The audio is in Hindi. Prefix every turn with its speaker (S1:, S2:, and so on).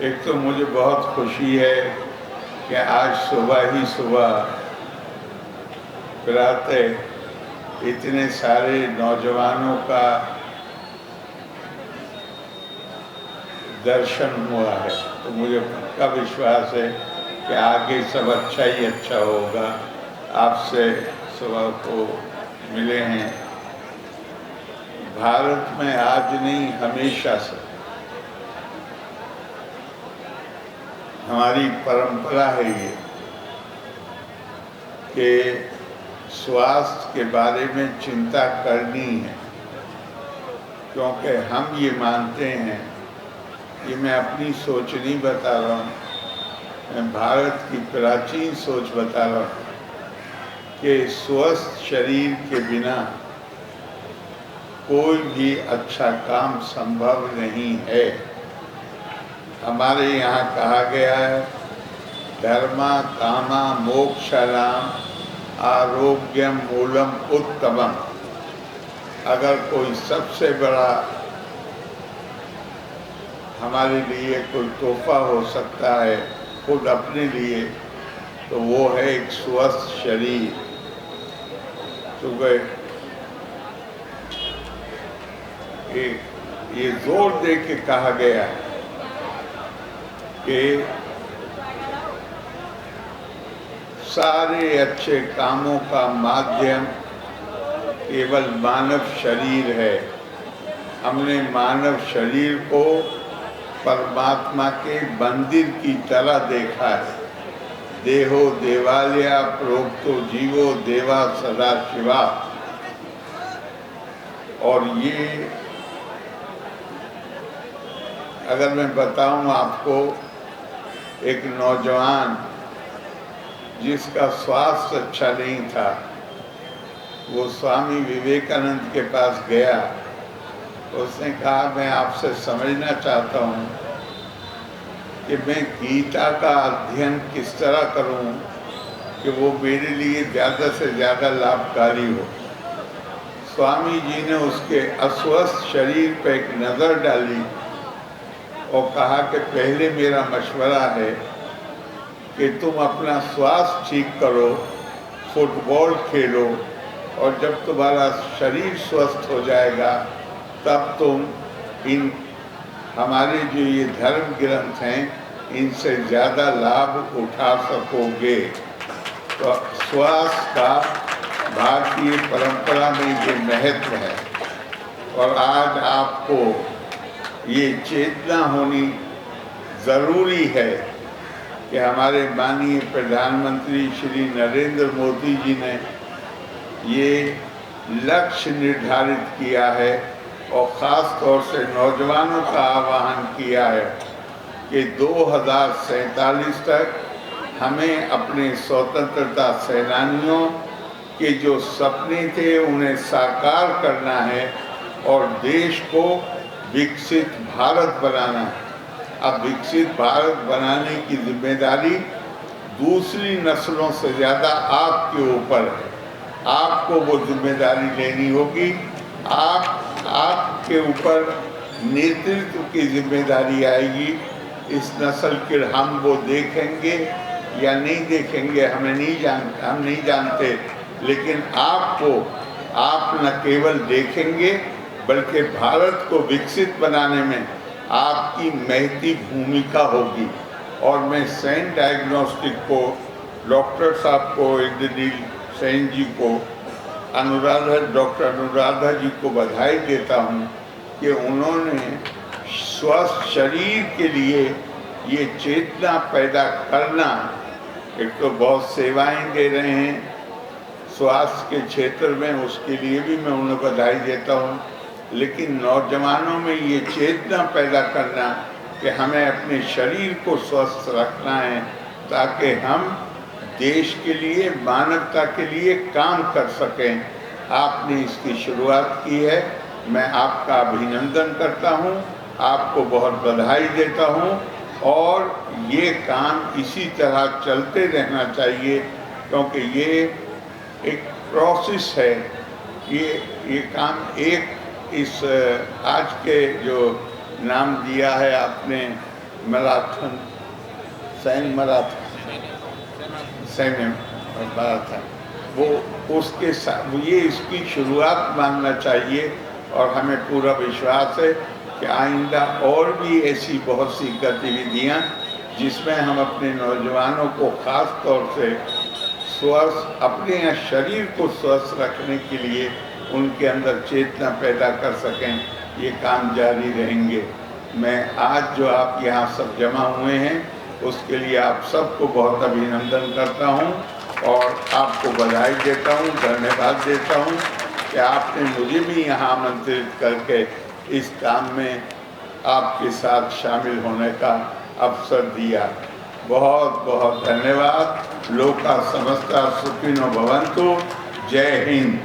S1: एक तो मुझे बहुत खुशी है कि आज सुबह ही सुबह प्रातः इतने सारे नौजवानों का दर्शन हुआ है, तो मुझे पक्का विश्वास है कि आगे सब अच्छा ही अच्छा होगा। आपसे सुबह को मिले हैं। भारत में आज नहीं, हमेशा से हमारी परंपरा है ये कि स्वास्थ्य के बारे में चिंता करनी है, क्योंकि हम ये मानते हैं, ये मैं अपनी सोच नहीं बता रहा हूँ, मैं भारत की प्राचीन सोच बता रहा हूँ कि स्वस्थ शरीर के बिना कोई भी अच्छा काम संभव नहीं है। हमारे यहाँ कहा गया है, धर्मा कामा मोक्षाणाम आरोग्यम मूलम उत्तमम। अगर कोई सबसे बड़ा हमारे लिए कोई तोहफा हो सकता है खुद अपने लिए, तो वो है एक स्वस्थ शरीर। तो ये जोर दे के कहा गया है कि सारे अच्छे कामों का माध्यम केवल मानव शरीर है। हमने मानव शरीर को परमात्मा के मंदिर की तरह देखा है। देहो देवालया प्रोक्तो जीवो देवा सदा शिवा। और ये अगर मैं बताऊं आपको, एक नौजवान जिसका स्वास्थ्य अच्छा नहीं था, वो स्वामी विवेकानंद के पास गया। उसने कहा, मैं आपसे समझना चाहता हूँ कि मैं गीता का अध्ययन किस तरह करूँ कि वो मेरे लिए ज़्यादा से ज़्यादा लाभकारी हो। स्वामी जी ने उसके अस्वस्थ शरीर पर एक नज़र डाली और कहा कि पहले मेरा मशवरा है कि तुम अपना स्वास्थ्य ठीक करो, फुटबॉल खेलो, और जब तुम्हारा शरीर स्वस्थ हो जाएगा तब तुम इन हमारे जो ये धर्म ग्रंथ हैं इनसे ज़्यादा लाभ उठा सकोगे। तो स्वास्थ्य का भारतीय परंपरा में ये महत्व है। और आज आपको ये चेतना होनी ज़रूरी है कि हमारे माननीय प्रधानमंत्री श्री नरेंद्र मोदी जी ने ये लक्ष्य निर्धारित किया है और ख़ास तौर से नौजवानों का आह्वान किया है कि 2047 तक हमें अपने स्वतंत्रता सेनानियों के जो सपने थे उन्हें साकार करना है और देश को विकसित भारत बनाना है। अब विकसित भारत बनाने की जिम्मेदारी दूसरी नस्लों से ज़्यादा आपके ऊपर है। आपको वो जिम्मेदारी लेनी होगी। आपके ऊपर नेतृत्व की जिम्मेदारी आएगी। इस नस्ल के हम वो देखेंगे या नहीं देखेंगे हम नहीं जानते, लेकिन आप न केवल देखेंगे बल्कि भारत को विकसित बनाने में आपकी महती भूमिका होगी। और मैं सेन डायग्नोस्टिक को, डॉक्टर साहब को, इंद्रनील सेन जी को, डॉक्टर अनुराधा जी को बधाई देता हूँ कि उन्होंने स्वस्थ शरीर के लिए ये चेतना पैदा करना, एक तो बहुत सेवाएं दे रहे हैं स्वास्थ्य के क्षेत्र में, उसके लिए भी मैं उन्हें बधाई देता हूँ, लेकिन नौजवानों में ये चेतना पैदा करना कि हमें अपने शरीर को स्वस्थ रखना है ताकि हम देश के लिए, मानवता के लिए काम कर सकें। आपने इसकी शुरुआत की है, मैं आपका अभिनंदन करता हूँ, आपको बहुत बधाई देता हूँ और ये काम इसी तरह चलते रहना चाहिए क्योंकि ये एक प्रोसेस है। ये काम एक इस आज के जो नाम दिया है आपने मैराथन, सैन्य मैराथन, वो उसके साथ ये इसकी शुरुआत मानना चाहिए। और हमें पूरा विश्वास है कि आइंदा और भी ऐसी बहुत सी गतिविधियाँ जिसमें हम अपने नौजवानों को खास तौर से स्वस्थ, अपने शरीर को स्वस्थ रखने के लिए उनके अंदर चेतना पैदा कर सकें, ये काम जारी रहेंगे। मैं आज जो आप यहाँ सब जमा हुए हैं उसके लिए आप सबको बहुत अभिनंदन करता हूँ और आपको बधाई देता हूँ, धन्यवाद देता हूँ कि आपने मुझे भी यहाँ आमंत्रित करके इस काम में आपके साथ शामिल होने का अवसर दिया। बहुत बहुत धन्यवाद। लोका समस्ता सुखिनो भवन्तु। जय हिंद।